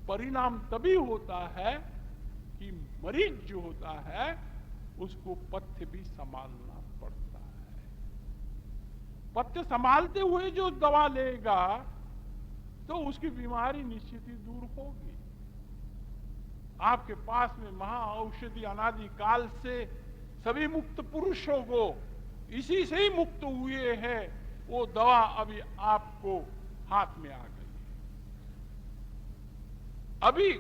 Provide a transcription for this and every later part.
परिणाम तभी होता है कि मरीज जो होता है उसको पथ्य भी संभालना पड़ता है। पथ्य संभालते हुए जो दवा लेगा तो उसकी बीमारी निश्चित ही दूर होगी। आपके पास में महा औषधि अनादि काल से सभी मुक्त पुरुषों को इसी से ही मुक्त हुए हैं, वो दवा अभी आपको हाथ में आ गई। अभी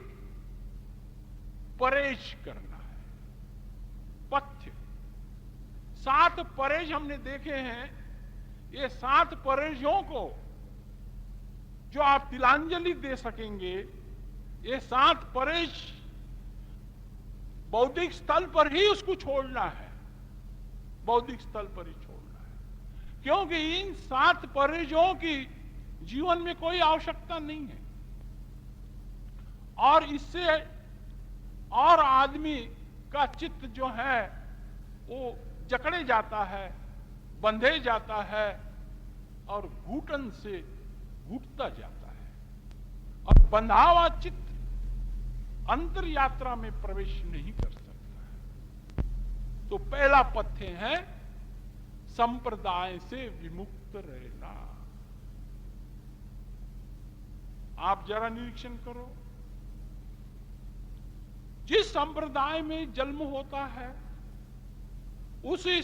परहेज करना है, पथ्य। 7 परहेज हमने देखे हैं। ये 7 परहेजों को जो आप तिलांजलि दे सकेंगे, ये 7 परहेज बौद्धिक स्थल पर ही उसको छोड़ना है, बौद्धिक स्थल पर ही छोड़ना है, क्योंकि इन 7 परहेजों की जीवन में कोई आवश्यकता नहीं है। और इससे और आदमी का चित्त जो है वो जकड़े जाता है, बंधे जाता है और घुटन से घुटता जाता है, और बंधा हुआ चित्त अंतर यात्रा में प्रवेश नहीं कर सकता है। तो पहला पथ्य है संप्रदाय से विमुक्त रहना। आप जरा निरीक्षण करो, जिस संप्रदाय में जन्म होता है उसी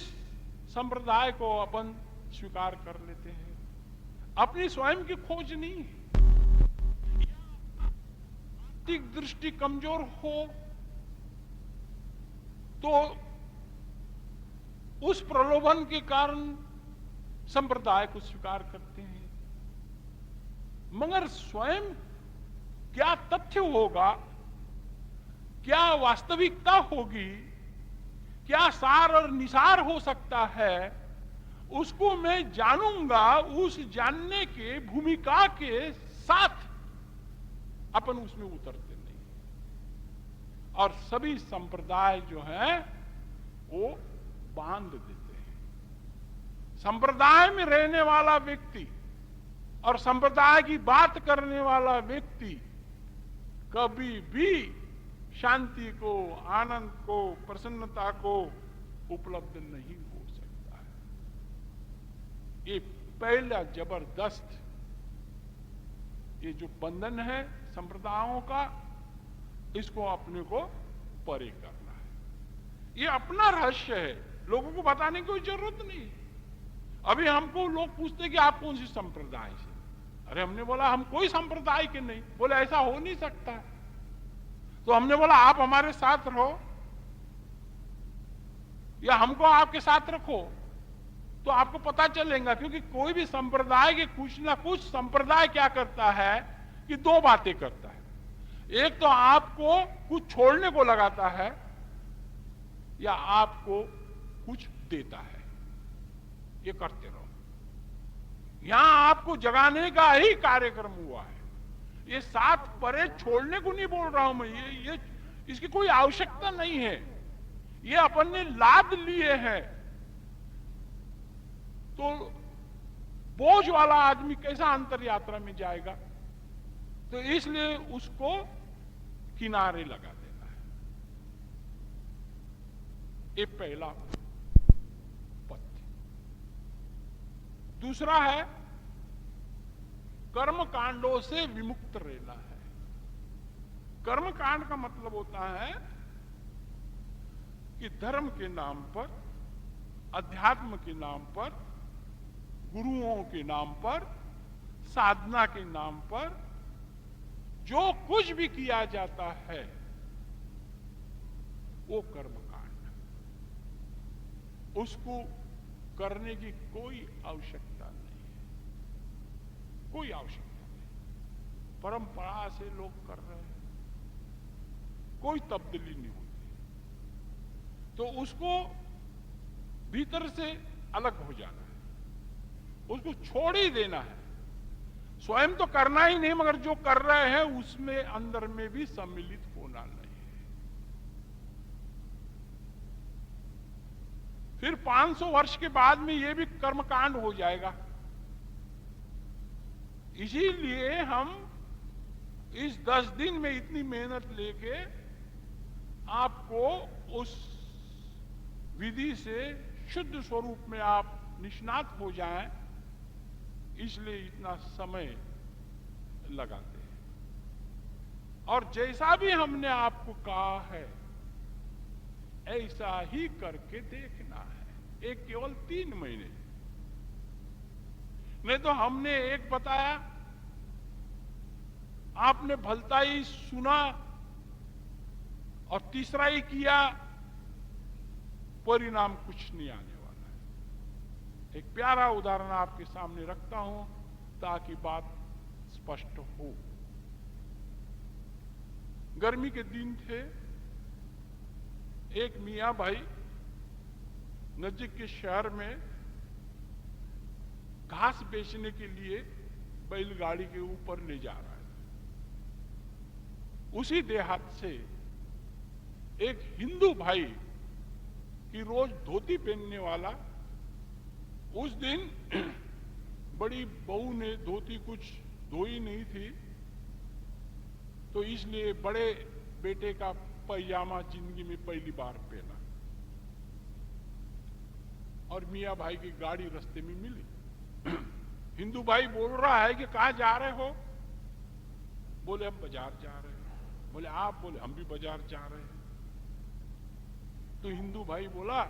संप्रदाय को अपन स्वीकार कर लेते हैं। अपनी स्वयं की खोज नहीं है। आर्थिक दृष्टि कमजोर हो तो उस प्रलोभन के कारण संप्रदाय को स्वीकार करते हैं, मगर स्वयं क्या तथ्य होगा, क्या वास्तविकता होगी, क्या सार और निसार हो सकता है, उसको मैं जानूंगा। उस जानने के भूमिका के साथ अपन उसमें उतरते नहीं। और सभी संप्रदाय जो है वो बांध देते हैं। संप्रदाय में रहने वाला व्यक्ति और संप्रदाय की बात करने वाला व्यक्ति कभी भी शांति को, आनंद को, प्रसन्नता को उपलब्ध नहीं हो सकता है। ये पहला जबरदस्त ये जो बंधन है संप्रदायों का, इसको अपने को परे करना है। ये अपना रहस्य है, लोगों को बताने की कोई जरूरत नहीं। अभी हमको लोग पूछते कि आप कौन सी संप्रदाय से, अरे हमने बोला हम कोई संप्रदाय के नहीं। बोले ऐसा हो नहीं सकता। तो हमने बोला आप हमारे साथ रहो या हमको आपके साथ रखो तो आपको पता चलेगा। क्योंकि कोई भी संप्रदाय के कुछ ना कुछ संप्रदाय क्या करता है कि 2 बातें करता है। एक तो आपको कुछ छोड़ने को लगाता है या आपको कुछ देता है। ये करते रहो। यहां आपको जगाने का ही कार्यक्रम हुआ है। ये 7 परहेज छोड़ने को नहीं बोल रहा हूं मैं, ये इसकी कोई आवश्यकता नहीं है। ये अपन ने लाद लिए हैं। तो बोझ वाला आदमी कैसा अंतर यात्रा में जाएगा? तो इसलिए उसको किनारे लगा देना है। ये पहला पथ्य। दूसरा है कर्म कांडों से विमुक्त रहना है। कर्म कांड का मतलब होता है कि धर्म के नाम पर, अध्यात्म के नाम पर, गुरुओं के नाम पर, साधना के नाम पर जो कुछ भी किया जाता है वो कर्म कांड। उसको करने की कोई आवश्यकता नहीं है, कोई आवश्यकता नहीं। परंपरा से लोग कर रहे हैं, कोई तब्दीली नहीं होती। तो उसको भीतर से अलग हो जाना है, उसको छोड़ ही देना है। स्वयं तो करना ही नहीं, मगर जो कर रहे हैं उसमें अंदर में भी सम्मिलित होना नहीं है। फिर 500 वर्ष के बाद में ये भी कर्मकांड हो जाएगा। इसीलिए हम इस 10 दिन में इतनी मेहनत लेके आपको उस विधि से शुद्ध स्वरूप में आप निष्णात हो जाएं, इसलिए इतना समय लगाते हैं। और जैसा भी हमने आपको कहा है ऐसा ही करके देखना है। एक केवल 3 महीने, नहीं तो हमने एक बताया, आपने भलता ही सुना और तीसरा ही किया, परिणाम कुछ नहीं आने वाला है। एक प्यारा उदाहरण आपके सामने रखता हूं ताकि बात स्पष्ट हो। गर्मी के दिन थे, एक मियां भाई नजदीक के शहर में घास बेचने के लिए बैलगाड़ी के ऊपर ले जा रहा है। उसी देहात से एक हिंदू भाई की रोज धोती पहनने वाला, उस दिन बड़ी बहू ने धोती कुछ धोई नहीं थी, तो इसलिए बड़े बेटे का पैजामा जिंदगी में पहली बार पहना और मियां भाई की गाड़ी रास्ते में मिली। हिंदू भाई बोल रहा है कि कहां जा रहे हो? बोले हम बाजार जा रहे हैं। बोले आप? बोले हम भी बाजार जा रहे हैं। तो हिंदू भाई बोला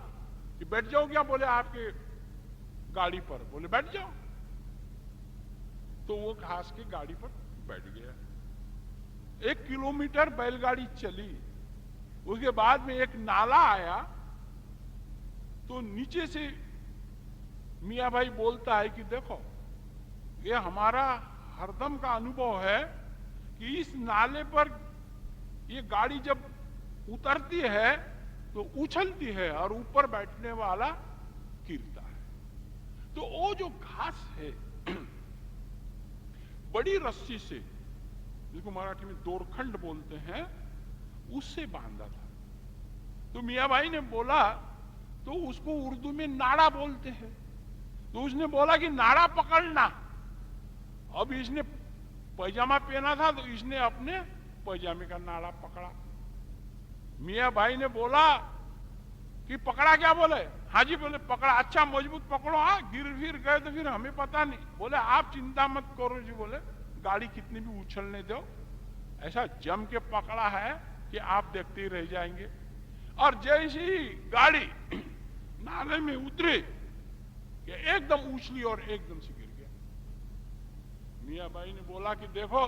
कि बैठ जाओ क्या? बोले आपके गाड़ी पर। बोले बैठ जाओ। तो वो घास की गाड़ी पर बैठ गया। 1 किलोमीटर बैलगाड़ी चली, उसके बाद में एक नाला आया, तो नीचे से मियां भाई बोलता है कि देखो, ये हमारा हरदम का अनुभव है कि इस नाले पर ये गाड़ी जब उतरती है तो उछलती है और ऊपर बैठने वाला गिरता है। तो वो जो घास है बड़ी रस्सी से, जिसको मराठी में दोरखंड बोलते हैं, उससे बांधा था। तो मियां भाई ने बोला, तो उसको उर्दू में नाड़ा बोलते हैं, तो उसने बोला कि नाड़ा पकड़ना। अब इसने पैजामा पहना था तो इसने अपने पैजामे का नाड़ा पकड़ा। मियां भाई ने बोला कि पकड़ा क्या? बोले हाँ जी। बोले पकड़ा। अच्छा मजबूत पकड़ो, हाँ गिर फिर गए तो फिर हमें पता नहीं। बोले आप चिंता मत करो जी, बोले गाड़ी कितनी भी उछलने दो, ऐसा जम के पकड़ा है कि आप देखते ही रह जाएंगे। और जैसे ही गाड़ी नाले में उतरी कि एकदम उछली और एकदम से गिर गया। मियां भाई ने बोला कि देखो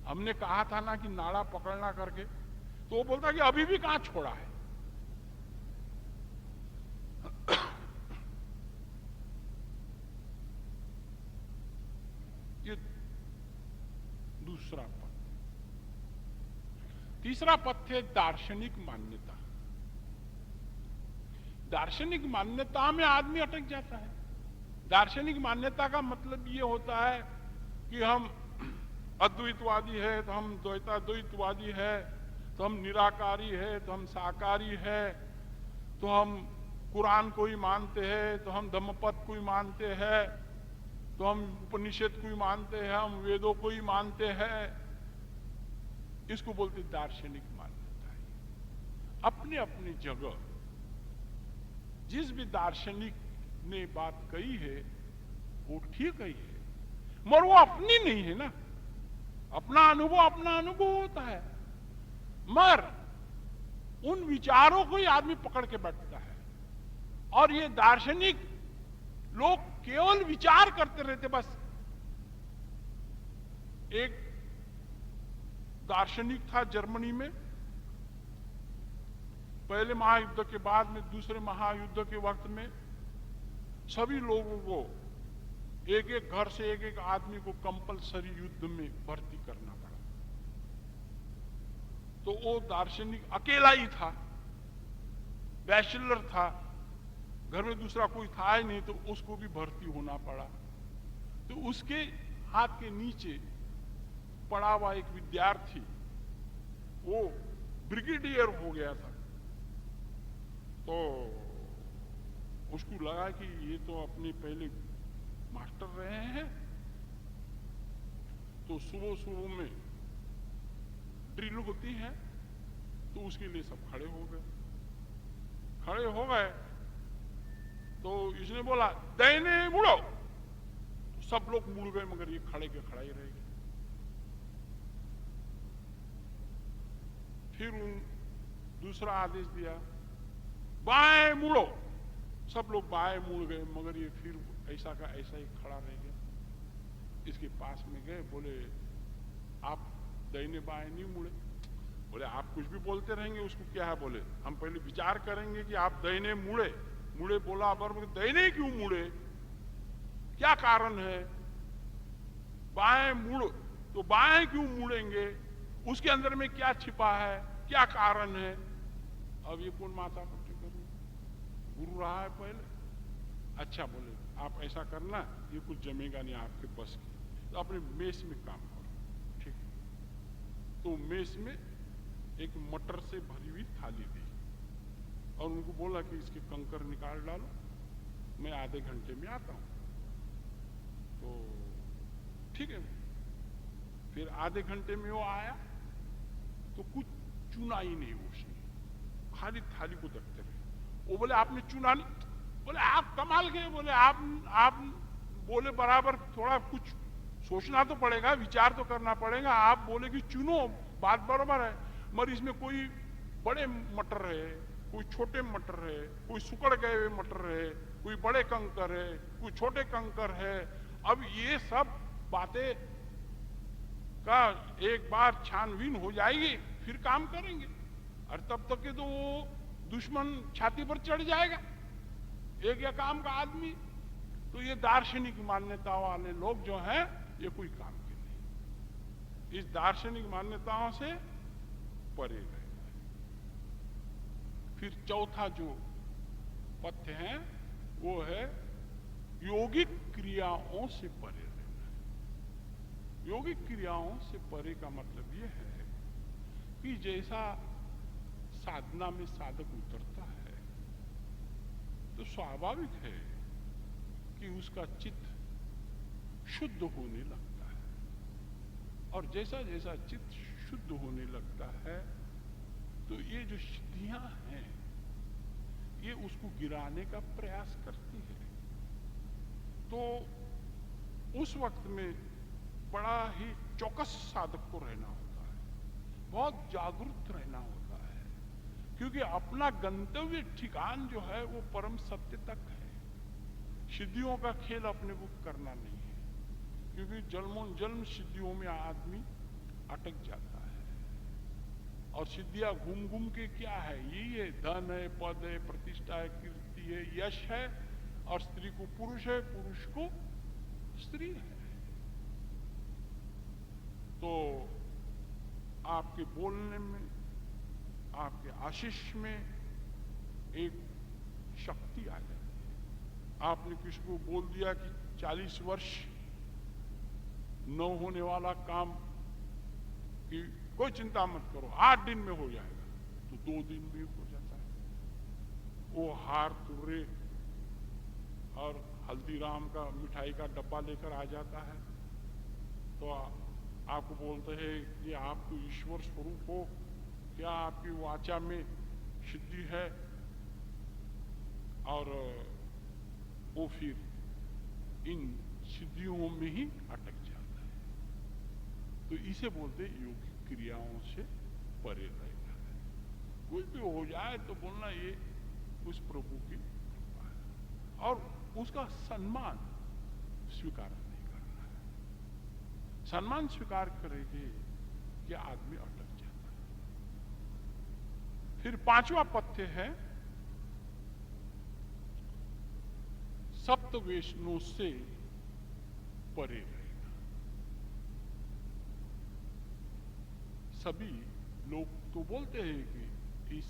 हमने कहा था ना कि नाड़ा पकड़ना करके। तो वो बोलता कि अभी भी कहां छोड़ा है। ये दूसरा पद। तीसरा पद है दार्शनिक मान्यता। दार्शनिक मान्यता में आदमी अटक जाता है। दार्शनिक मान्यता का मतलब ये होता है कि हम अद्वैतवादी है तो हम द्वैताद्वैतवादी है, तो हम निराकारी है, तो हम साकारी है, तो हम कुरान को ही मानते हैं, तो हम धम्मपद को ही मानते हैं, तो हम उपनिषद को ही मानते हैं, हम वेदों को ही मानते हैं। इसको बोलते दार्शनिक मान्यता है। अपने अपनी जगह जिस भी दार्शनिक ने बात कही है वो ठीक ही है, मगर वो अपनी नहीं है ना। अपना अनुभव होता है, मगर उन विचारों को ही आदमी पकड़ के बैठता है। और ये दार्शनिक लोग केवल विचार करते रहते। बस एक दार्शनिक था जर्मनी में, पहले महायुद्ध के बाद में दूसरे महायुद्ध के वक्त में सभी लोगों को एक एक घर से एक एक आदमी को कंपलसरी युद्ध में भर्ती करना पड़ा। तो वो दार्शनिक अकेला ही था, बैचलर था, घर में दूसरा कोई था ही नहीं, तो उसको भी भर्ती होना पड़ा। तो उसके हाथ के नीचे पड़ा हुआ एक विद्यार्थी वो ब्रिगेडियर हो गया था। तो उसको लगा कि ये तो अपने पहले मास्टर रहे हैं, तो सुबह सुबह में ड्रिल होती है, तो उसके लिए सब खड़े हो गए। खड़े हो गए तो इसने बोला दाहिने मुड़ो, तो सब लोग मुड़ गए, मगर ये खड़े के खड़ा ही रह गए। फिर दूसरा आदेश दिया बाएं मुड़ो, सब लोग बाएं मुड़ गए, मगर ये फिर ऐसा का ऐसा ही खड़ा रह गया। इसके पास में गए, बोले आप दाहिने बाएं नहीं मुड़े। बोले आप कुछ भी बोलते रहेंगे, उसको क्या है? बोले हम पहले विचार करेंगे कि आप दाहिने मुड़े। मुड़े बोला, पर दाहिने क्यों मुड़े, क्या कारण है? बाएं मुड़, तो बाएं क्यों मुड़ेंगे, उसके अंदर में क्या छिपा है, क्या कारण है? अब ये कौन माथा पट्टी करें? गुरु रहा है पहले। अच्छा, बोले आप ऐसा करना, ये कुछ जमेगा नहीं आपके बस की, तो अपने मेस में काम करो। ठीक है, तो मेस में एक मटर से भरी हुई थाली दी और उनको बोला कि इसके कंकर निकाल डालो, मैं आधे घंटे में आता हूं। तो ठीक है, फिर आधे घंटे में वो आया तो कुछ चुना ही नहीं उसने, खाली थाली को देखते रहे। वो बोले आपने चुना नहीं? बोले आप कमाल के, बोले आप बोले बराबर, थोड़ा कुछ सोचना तो पड़ेगा, विचार तो करना पड़ेगा। आप बोले कि चुनो, बात बराबर है, मगर इसमें कोई बड़े मटर है, कोई छोटे मटर है, कोई सुकड़ गए हुए मटर है, कोई बड़े कंकर है, कोई छोटे कंकर है। अब ये सब बातें का एक बार छानबीन हो जाएगी, फिर काम करेंगे, और तब तक के तो वो दुश्मन छाती पर चढ़ जाएगा, एक या काम का आदमी। तो ये दार्शनिक मान्यता वाले लोग जो हैं, ये कोई काम के नहीं, इस दार्शनिक मान्यताओं से परे रहना है। फिर चौथा जो पथ्य है वो है यौगिक क्रियाओं से परे रहना है। यौगिक क्रियाओं से परे का मतलब ये है कि जैसा साधना में साधक उतरता है तो स्वाभाविक है कि उसका चित्त शुद्ध होने लगता है, और जैसा जैसा चित्त शुद्ध होने लगता है तो ये जो सिद्धियां हैं ये उसको गिराने का प्रयास करती है। तो उस वक्त में बड़ा ही चौकस साधक को रहना होता है, बहुत जागरूक रहना होता है, क्योंकि अपना गंतव्य ठिकान जो है वो परम सत्य तक है। सिद्धियों का खेल अपने को करना नहीं है, क्योंकि जन्म सिद्धियों में आदमी अटक जाता है, और सिद्धियां घूम घूम के क्या है, यही है, धन है, पद है, प्रतिष्ठा है, कीर्ति है, यश है, और स्त्री को पुरुष है, पुरुष को स्त्री है। तो आपके बोलने में, आपके आशीष में एक शक्ति आ जाती है। आपने किसी को बोल दिया कि 40 वर्ष न होने वाला काम कि कोई चिंता मत करो, 8 दिन में हो जाएगा, तो 2 दिन में हो जाता है। वो हार तुर्रे और हल्दीराम का मिठाई का डब्बा लेकर आ जाता है, तो आपको बोलते हैं कि आप तो ईश्वर स्वरूप हो, क्या आपकी वाचा में सिद्धि है? और वो फिर इन सिद्धियों में ही अटक जाता है। तो इसे बोलते योगिक क्रियाओं से परे रहना है। कुछ भी हो जाए तो बोलना ये उस प्रभु की कृपा है, और उसका सम्मान स्वीकार नहीं करना है। सम्मान स्वीकार करेंगे कि आदमी अटक जाता है। फिर 5वां पथ्य है सप्त वैष्णों से परे रहना। सभी लोग तो बोलते हैं कि इस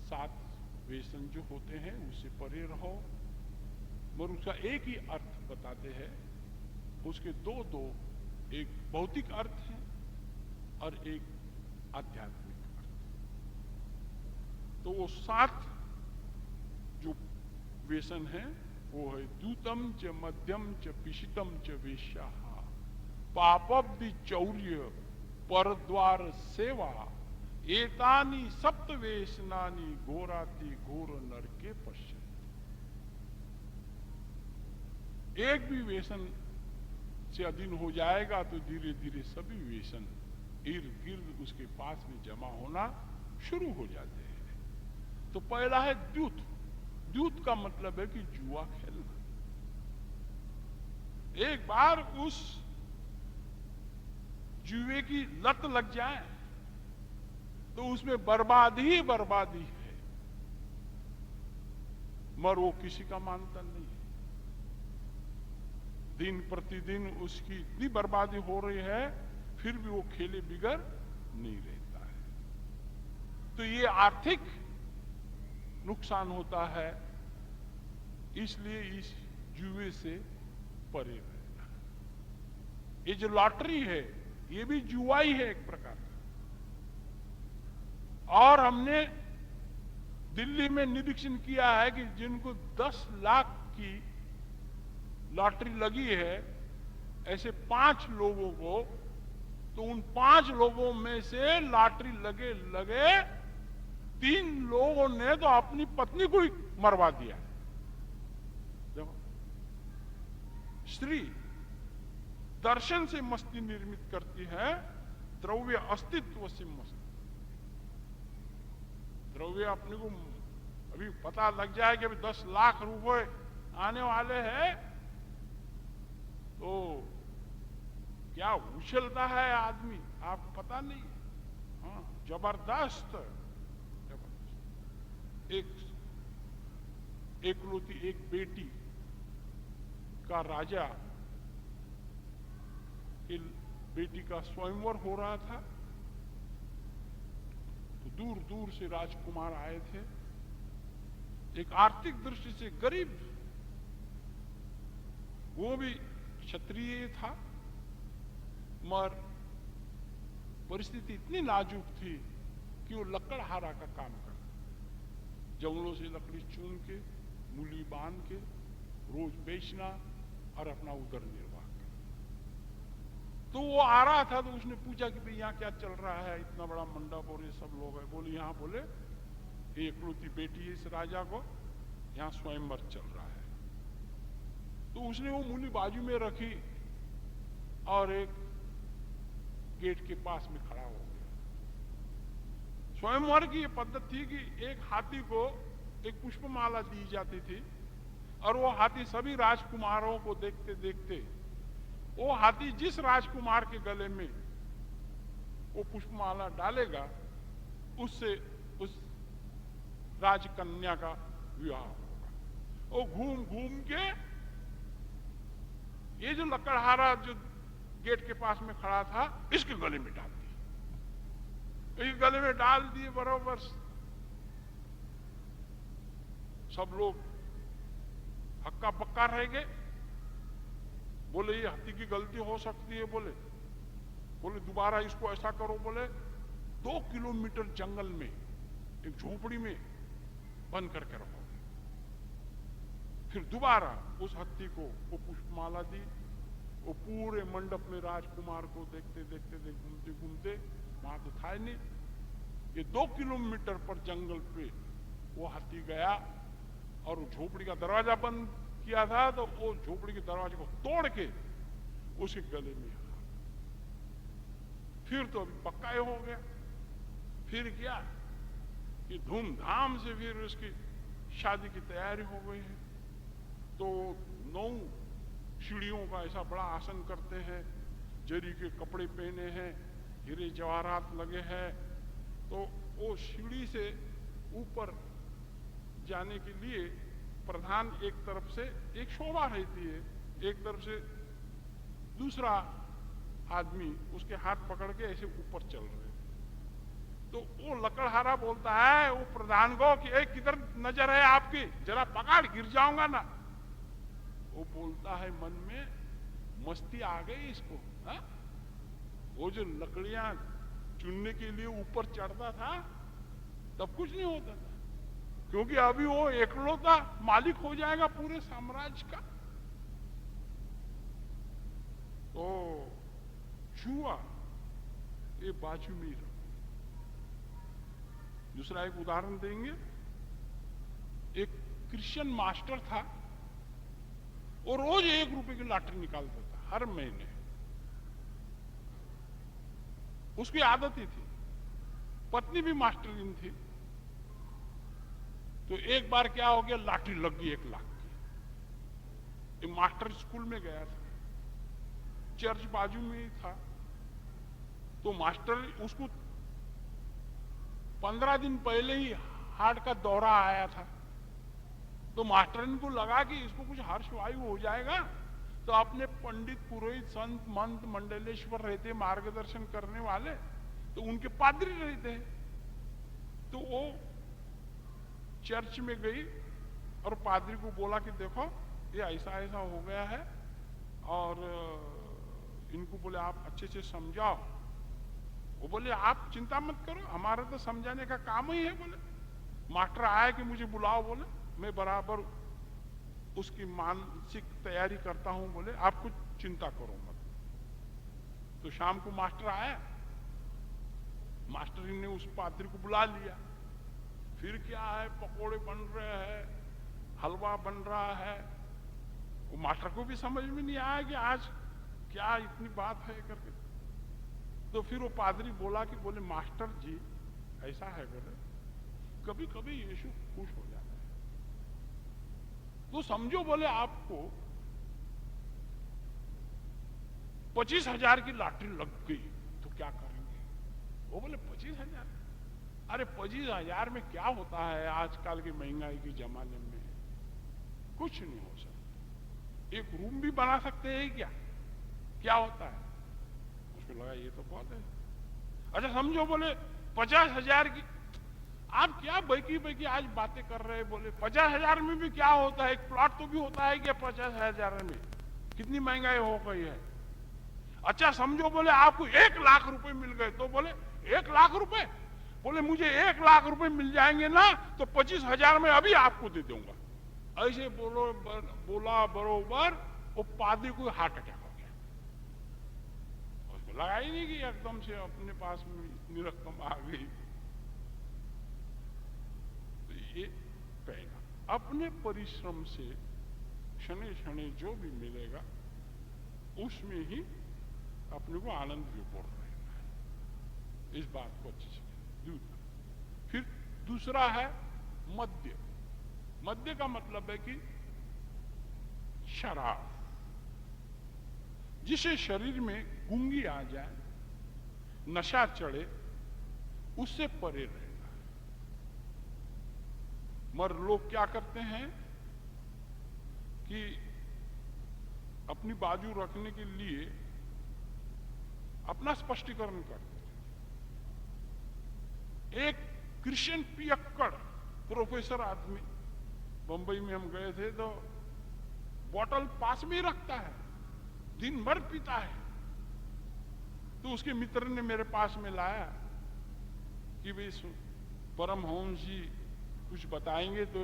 7 व्यसन जो होते हैं उससे परे रहो, मगर उसका एक ही अर्थ बताते हैं। उसके दो एक भौतिक अर्थ है और एक आध्यात्मिक अर्थ। तो वो 7 जो व्यसन है वो है द्यूतम च मध्यम च पिशितम च वेश्याः पापब्धि चौर्य परद्वार सेवा एतानी सप्तवेशनानी घोराति घोर नरके पश्यन्ति। एक भी व्यसन से अधीन हो जाएगा तो धीरे धीरे सभी व्यसन इर्द गिर्द उसके पास में जमा होना शुरू हो जाते हैं। तो पहला है द्यूत। द्यूत का मतलब है कि जुआ खेलना। एक बार उस जुए की लत लग जाए तो उसमें बर्बादी ही बर्बादी है, मगर वो किसी का मानता नहीं है। दिन प्रतिदिन उसकी इतनी बर्बादी हो रही है, फिर भी वो खेले बिगर नहीं रहता है। तो ये आर्थिक नुकसान होता है, इसलिए इस जुए से परे रहना। ये जो लॉटरी है ये भी जुआ ही है एक प्रकार का। और हमने दिल्ली में निरीक्षण किया है कि जिनको 10 लाख की लॉटरी लगी है, ऐसे 5 लोगों को, तो उन 5 लोगों में से लॉटरी लगे 3 लोगों ने तो अपनी पत्नी को ही मरवा दिया। देखो, स्त्री दर्शन से मस्ती निर्मित करती है, द्रव्य अस्तित्व से मस्ती। द्रव्य अपने को अभी पता लग जाए कि अभी 10 लाख रुपए आने वाले हैं तो क्या उछलता है आदमी, आपको पता नहीं। हाँ, जबरदस्त। एकलौती एक बेटी का राजा की बेटी का स्वयंवर हो रहा था, तो दूर दूर से राजकुमार आए थे। एक आर्थिक दृष्टि से गरीब, वो भी क्षत्रिय था, मगर परिस्थिति इतनी नाजुक थी कि वो लकड़हारा का काम करता, जंगलों से लकड़ी चुन के मूली बांध के रोज बेचना और अपना उदर निर्वाह करना। तो वो आ रहा था तो उसने पूछा कि भाई यहाँ क्या चल रहा है, इतना बड़ा मंडप और ये सब लोग है। बोले यहाँ, बोले एकलौती बेटी है इस राजा को, यहाँ स्वयंवर चल रहा है। तो उसने वो मूली बाजू में रखी और एक गेट के पास में खड़ा हो गया। स्वयंवर की ये पद्धति थी कि एक हाथी को एक पुष्पमाला दी जाती थी और वो हाथी सभी राजकुमारों को देखते देखते वो हाथी जिस राजकुमार के गले में वो पुष्पमाला डालेगा उससे उस राजकन्या का विवाह होगा। वो घूम घूम के ये जो लकड़हारा जो गेट के पास में खड़ा था इसके गले में डाल दिए। इस गले में डाल दिए बराबर। सब लोग हक्का बक्का रह गए। बोले ये हाथी की गलती हो सकती है। बोले दोबारा इसको ऐसा करो। बोले 2 किलोमीटर जंगल में एक झोपड़ी में बंद करके रखो। फिर दोबारा उस हाथी को वो पुष्पमाला दी। वो पूरे मंडप में राजकुमार को देखते देखते घूमते घूमते, वहां तो था ही नहीं। ये 2 किलोमीटर पर जंगल पे वो हाथी गया और झोपड़ी का दरवाजा बंद किया था, तो वो झोपड़ी के दरवाजे को तोड़ के उसके गले में। फिर तो अभी पक्का ही हो गया। फिर क्या कि धूमधाम से फिर उसकी शादी की तैयारी हो गई है। तो 9 सीढ़ियों का ऐसा बड़ा आसन करते हैं, जरी के कपड़े पहने हैं, हीरे जवाहरात लगे हैं। तो वो सीढ़ी से ऊपर जाने के लिए प्रधान एक तरफ से एक शोभा रहती है, एक तरफ से दूसरा आदमी उसके हाथ पकड़ के ऐसे ऊपर चल रहे। तो वो लकड़हारा बोलता है वो प्रधान को कि एक किधर नजर है आपकी, जरा पकड़, गिर जाऊंगा ना। वो बोलता है मन में, मस्ती आ गई इसको। हा? वो जो लकड़ियां चुनने के लिए ऊपर चढ़ता था तब कुछ नहीं होता था, क्योंकि अभी वो एकलौता मालिक हो जाएगा पूरे साम्राज्य का। तो जुआ ये बाजू में ही रखो। दूसरा एक उदाहरण देंगे। एक क्रिश्चियन मास्टर था, वो रोज 1 रुपए की लॉटरी निकालता था हर महीने। उसकी आदत ही थी, पत्नी भी मास्टरीन थी। तो एक बार क्या हो गया, लॉटरी लग गई 1 लाख की। मास्टर स्कूल में गया था, चर्च बाजू में ही था। तो मास्टर, उसको 15 दिन पहले ही हार्ट का दौरा आया था। तो मास्टर को लगा कि इसको कुछ हर्षवायु हो जाएगा, तो अपने पंडित पुरोहित संत मंत मंडलेश्वर रहते मार्गदर्शन करने वाले, तो उनके पादरी रहते हैं। तो वो चर्च में गई और पादरी को बोला कि देखो ये ऐसा ऐसा हो गया है, और इनको बोले आप अच्छे से समझाओ। वो बोले आप चिंता मत करो, हमारा तो समझाने का काम ही है। बोले मास्टर आया कि मुझे बुलाओ, बोले मैं बराबर उसकी मानसिक तैयारी करता हूं। बोले आप कुछ चिंता करो मत। तो शाम को मास्टर आया, मास्टर ने उस पादरी को बुला लिया। फिर क्या है, पकोड़े बन रहे हैं, हलवा बन रहा है। वो मास्टर को भी समझ में नहीं आया कि आज क्या इतनी बात है करके। तो फिर वो पादरी बोला कि बोले मास्टर जी ऐसा है, बोले कभी कभी यीशु खुश हो जाता है। तो समझो बोले आपको 25,000 की लॉटरी लग गई तो क्या करेंगे? वो बोले 25,000? अरे 25,000 में क्या होता है आजकल की महंगाई के जमाने में? कुछ नहीं हो सकता। एक रूम भी बना सकते हैं क्या? क्या होता है? उसको लगा ये तो बहुत है। अच्छा समझो बोले 50,000 की, आप क्या बैकी बैकी आज बातें कर रहे हैं? बोले 50,000 में भी क्या होता है? एक प्लॉट तो भी होता है क्या 50,000 में? कितनी महंगाई हो गई है। अच्छा समझो बोले आपको 1 लाख रुपए मिल गए, तो बोले 1 लाख रुपए? बोले मुझे 1 लाख रुपए मिल जाएंगे ना तो 25,000 में अभी आपको दे दूंगा। ऐसे बोला बरोबर वो पादरी को हार्ट अटैक हो गया। उसको लगा ही नहीं कि एकदम से अपने पास में इतनी रकम आ गई। तो ये पहला, अपने परिश्रम से क्षणे क्षणे जो भी मिलेगा उसमें ही अपने को आनंद विभोर रहना है। इस बात को अच्छे से फिर दूसरा है मद्य। मद्य का मतलब है कि शराब, जिसे शरीर में गूंगी आ जाए, नशा चढ़े, उससे परे रहना है। मगर लोग क्या करते हैं कि अपनी बाजू रखने के लिए अपना स्पष्टीकरण करते हैं। एक क्रिश्चियन पियक्कड़ प्रोफेसर आदमी, बंबई में हम गए थे, तो बोतल पास में ही रखता है, दिन भर पीता है। तो उसके मित्र ने मेरे पास में लाया कि भाई परमहंस जी कुछ बताएंगे तो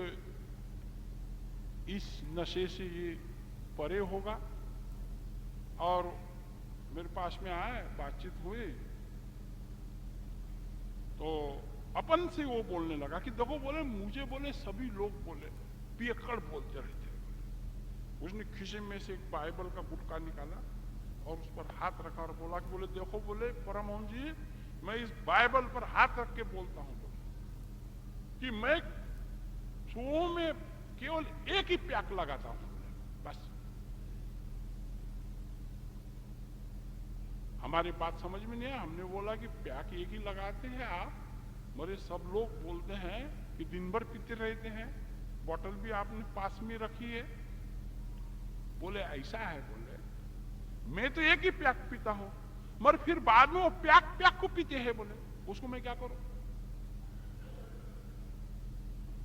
इस नशे से ये परे होगा। और मेरे पास में आए, बातचीत हुई, तो अपन से वो बोलने लगा कि देखो बोले मुझे बोले सभी लोग बोले पियक्कड़ बोलते रहते हैं। उसने खीसे में से एक बाइबल का गुटका निकाला और उस पर हाथ रखा और बोला कि बोले देखो बोले परमहंस जी, मैं इस बाइबल पर हाथ रख के बोलता हूं बोले कि मैं सुबह में केवल एक ही प्याक लगाता हूं बोले, बस। हमारी बात समझ में नहीं आया। हमने बोला कि प्याक एक ही लगाते हैं आप, मरे सब लोग बोलते हैं कि दिन भर पीते रहते हैं, बोतल भी आपने पास में रखी है। बोले ऐसा है, बोले मैं तो एक ही प्याक पीता हूं, मगर फिर बाद में वो प्याक प्याक को पीते हैं, बोले उसको मैं क्या करूं?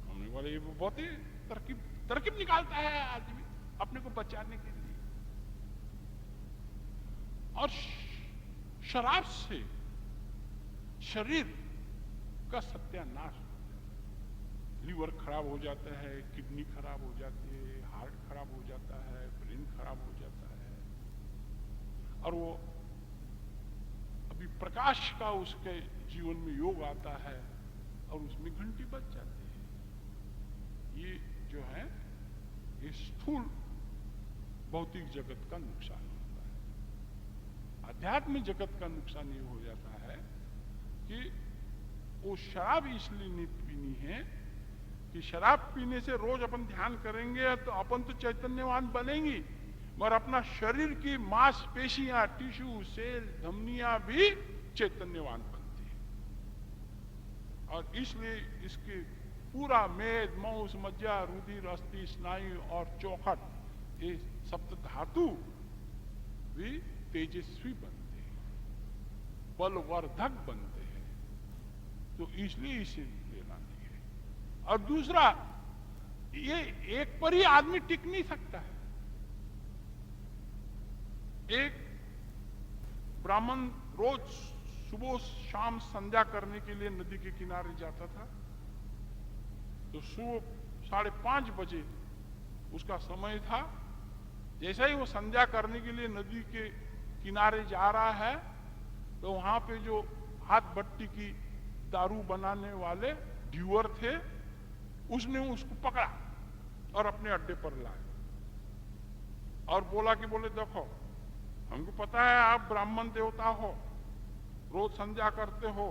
हमने बोले ये बहुत ही तरकीब निकालता है आदमी अपने को बचाने के लिए। और शराब से शरीर का सत्यानाश हो जाता है। लीवर खराब हो जाता है, किडनी खराब हो जाती है, हार्ट खराब हो जाता है, ब्रेन खराब हो जाता है। और वो अभी प्रकाश का उसके जीवन में योग आता है और उसमें घंटी बज जाती है। ये जो है ये स्थूल भौतिक जगत का नुकसान होता है। आध्यात्मिक जगत का नुकसान ये हो जाता है कि वो शराब इसलिए नहीं पीनी है कि शराब पीने से रोज अपन ध्यान करेंगे तो अपन तो चैतन्यवान बनेंगी, मगर अपना शरीर की मांसपेशियां, टिश्यू, सेल, धमनियां भी चैतन्यवान बनती है। और इसलिए इसके पूरा मेद, मांस, मज्जा, रुधिर, अस्थि, स्नायु और चौखट, ये सप्त धातु भी तेजस्वी बनते हैं, बलवर्धक बनते हैं। तो इसलिए इसे लेना नहीं है। और दूसरा, ये एक पर ही आदमी टिक नहीं सकता है। एक ब्राह्मण रोज सुबह शाम संध्या करने के लिए नदी के किनारे जाता था। तो सुबह 5:30 बजे उसका समय था। जैसे ही वो संध्या करने के लिए नदी के किनारे जा रहा है तो वहां पे जो हाथ भट्टी की दारू बनाने वाले ड्यूअर थे, उसने उसको पकड़ा और अपने अड्डे पर लाया और बोला कि बोले देखो, हमको पता है आप ब्राह्मण देवता हो, रोज संध्या करते हो,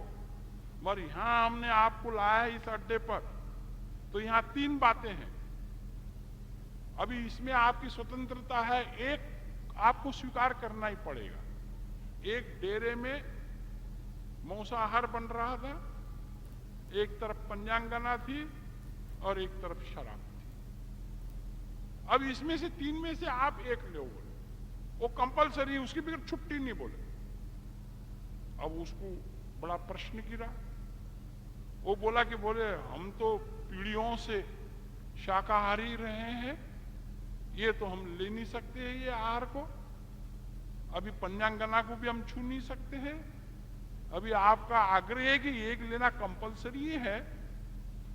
मगर यहां हमने आपको लाया है इस अड्डे पर, तो यहां 3 बातें हैं। अभी इसमें आपकी स्वतंत्रता है, एक आपको स्वीकार करना ही पड़ेगा। एक डेरे में मांसाहार बन रहा था, एक तरफ पंचांगना थी और एक तरफ शराब थी। अब इसमें से 3 में से आप एक ले बोले, वो कंपलसरी, उसकी बगैर छुट्टी नहीं बोले। अब उसको बड़ा प्रश्न गिरा। वो बोला कि बोले हम तो पीढ़ियों से शाकाहारी रहे हैं, ये तो हम ले नहीं सकते हैं ये आहार को। अभी पंचांगना को भी हम छू नहीं सकते हैं। अभी आपका आग्रह है कि एक लेना कंपलसरी है,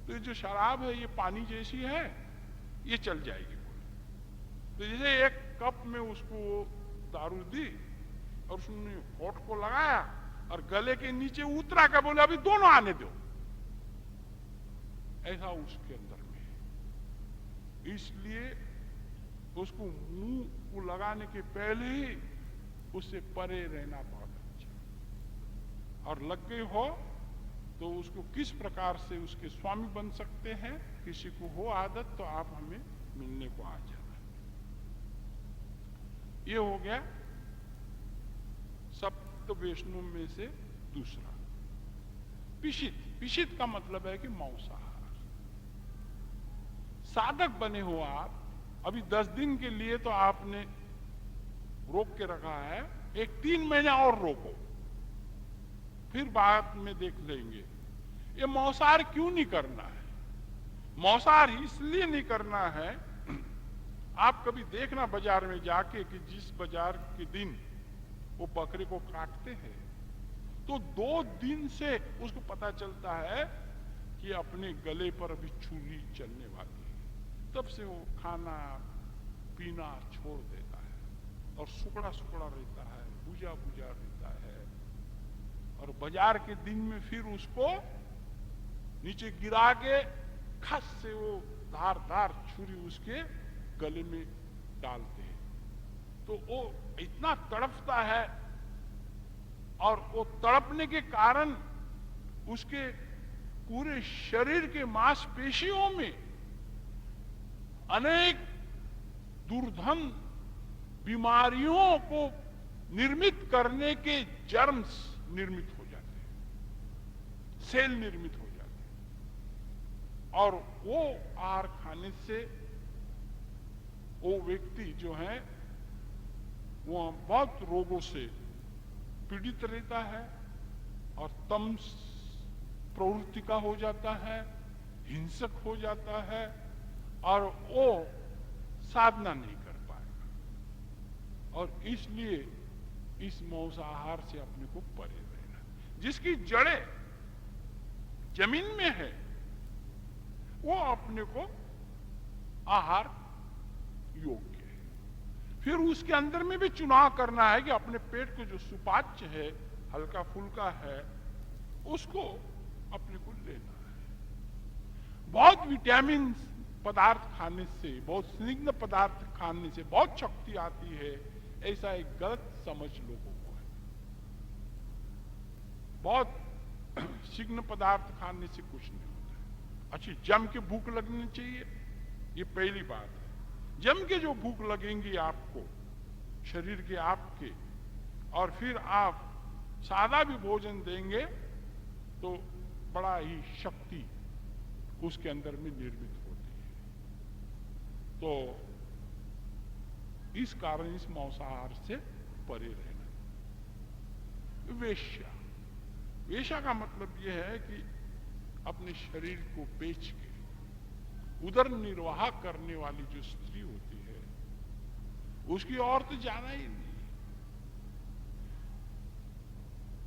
तो ये जो शराब है ये पानी जैसी है, ये चल जाएगी बोले। तो जैसे एक कप में उसको दारू दी और उसने होठ को लगाया और गले के नीचे उतरा का बोले अभी दोनों आने दो, ऐसा उसके अंदर में है। इसलिए उसको मुंह को लगाने के पहले ही उससे परे रहना बहुत अच्छा। और लग गई हो तो उसको किस प्रकार से उसके स्वामी बन सकते हैं, किसी को हो आदत तो आप हमें मिलने को आ जाना। ये हो गया सप्त वैष्णव में से दूसरा। पिशित, पिशित का मतलब है कि मांसाहार। साधक बने हो आप, अभी 10 दिन के लिए तो आपने रोक के रखा है, एक 3 महीना और रोको, फिर बाद में देख लेंगे। ये मांसाहार क्यों नहीं करना है? मांसाहार इसलिए नहीं करना है, आप कभी देखना बाजार में जाके कि जिस बाजार के दिन वो बकरे को काटते हैं तो 2 दिन से उसको पता चलता है कि अपने गले पर अभी छुरी चलने वाली है, तब से वो खाना पीना छोड़ देता है और सुकड़ा सुकड़ा रहता है, बुझा बुझा रहता है। और बाजार के दिन में फिर उसको नीचे गिरा के खस से वो धारदार छुरी उसके गले में डालते हैं, तो वो इतना तड़पता है और वो तड़पने के कारण उसके पूरे शरीर के मांसपेशियों में अनेक दुर्धन बीमारियों को निर्मित करने के जर्म्स निर्मित हो जाते हैं, सेल निर्मित हो जाते हैं। और वो आहार खाने से वो व्यक्ति जो है वो बहुत रोगों से पीड़ित रहता है और तमस प्रवृत्ति का हो जाता है, हिंसक हो जाता है और वो साधना नहीं कर पाएगा। और इसलिए इस मांसाहार से अपने को परे रहना। जिसकी जड़ें जमीन में है वो अपने को आहार योग्य है। फिर उसके अंदर में भी चुनाव करना है कि अपने पेट को जो सुपाच्य है, हल्का फुल्का है उसको अपने को लेना है। बहुत विटामिन पदार्थ खाने से, बहुत स्निग्ध पदार्थ खाने से बहुत शक्ति आती है, ऐसा एक गलत समझ लोगों को है। बहुत स्निग्ध पदार्थ खाने से कुछ नहीं होता है। अच्छी जम के भूख लगनी चाहिए, ये पहली बात है। जम के जो भूख लगेंगी आपको, शरीर के आपके, और फिर आप सादा भी भोजन देंगे तो बड़ा ही शक्ति उसके अंदर में निर्मित होती है। तो इस कारण इस मांसाहार से परे रहना। वेश्या, वेश्या का मतलब यह है कि अपने शरीर को बेच के उदर निर्वाह करने वाली जो स्त्री होती है, उसकी और तो जाना ही नहीं।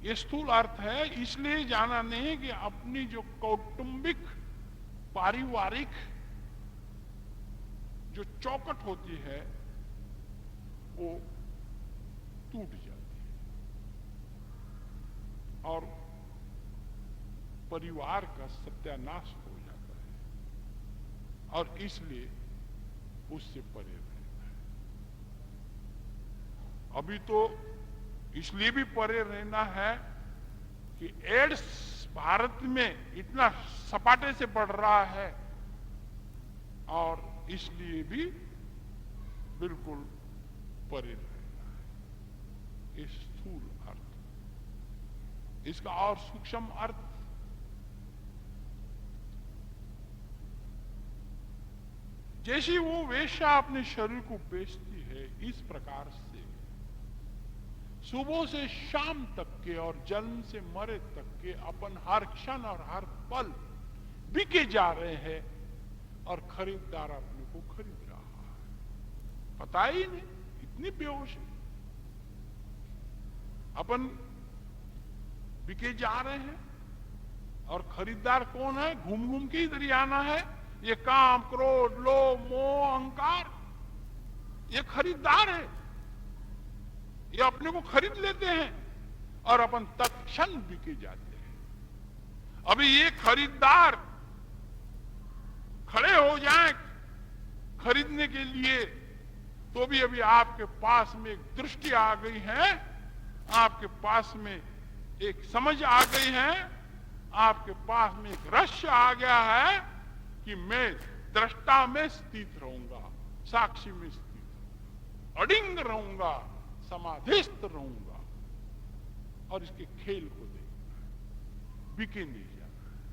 ये स्थूल अर्थ है, इसलिए जाना नहीं कि अपनी जो कौटुंबिक पारिवारिक जो चौकट होती है वो टूट जाती है और परिवार का सत्यानाश हो जाता है, और इसलिए उससे परे रहना है। अभी तो इसलिए भी परे रहना है कि एड्स भारत में इतना सपाटे से बढ़ रहा है, और इसलिए भी बिल्कुल परे रहना है। ये स्थूल अर्थ। इसका और सूक्ष्म अर्थ, जैसी वो वेश्या अपने शरीर को बेचती है, इस प्रकार से सुबह से शाम तक के और जन्म से मरे तक के अपन हर क्षण और हर पल बिके जा रहे हैं, और खरीदार अपने को खरीद रहा है, पता ही नहीं, इतनी बेहोशी। अपन बिके जा रहे हैं और खरीदार कौन है? घूम घूम के इधर ही आना है। ये काम, क्रोध, लोभ, मोह, अहंकार, ये खरीदार है, ये अपने को खरीद लेते हैं और अपन तत्क्षण बिके जाते हैं। अभी ये खरीदार खड़े हो जाएं खरीदने के लिए, तो भी अभी आपके पास में एक दृष्टि आ गई है, आपके पास में एक समझ आ गई है, आपके पास में एक रहस्य आ गया है कि मैं दृष्टा में स्थित रहूंगा, साक्षी में स्थित रहूंगा, अडिंग रहूंगा, समाधिस्थ रहूंगा, और इसके खेल को देखना है, बिके नहीं जाना है।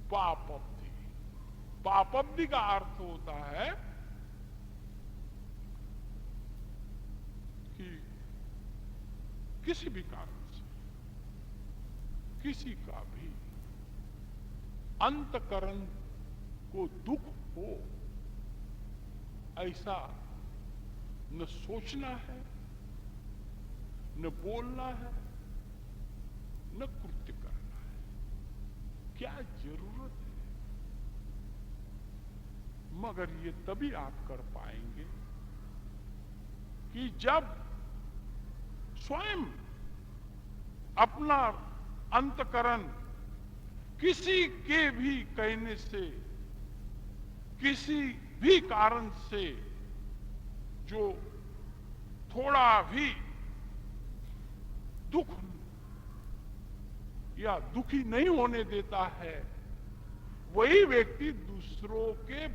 पापब्धि, पापब्धि का अर्थ होता है कि किसी भी कारण से किसी का भी अंतकरण को दुख हो, ऐसा न सोचना है, न बोलना है, न कृत्य करना है। क्या जरूरत है? मगर ये तभी आप कर पाएंगे कि जब स्वयं अपना अंतकरण किसी के भी कहने से, किसी भी कारण से जो थोड़ा भी दुख या दुखी नहीं होने देता है, वही व्यक्ति दूसरों के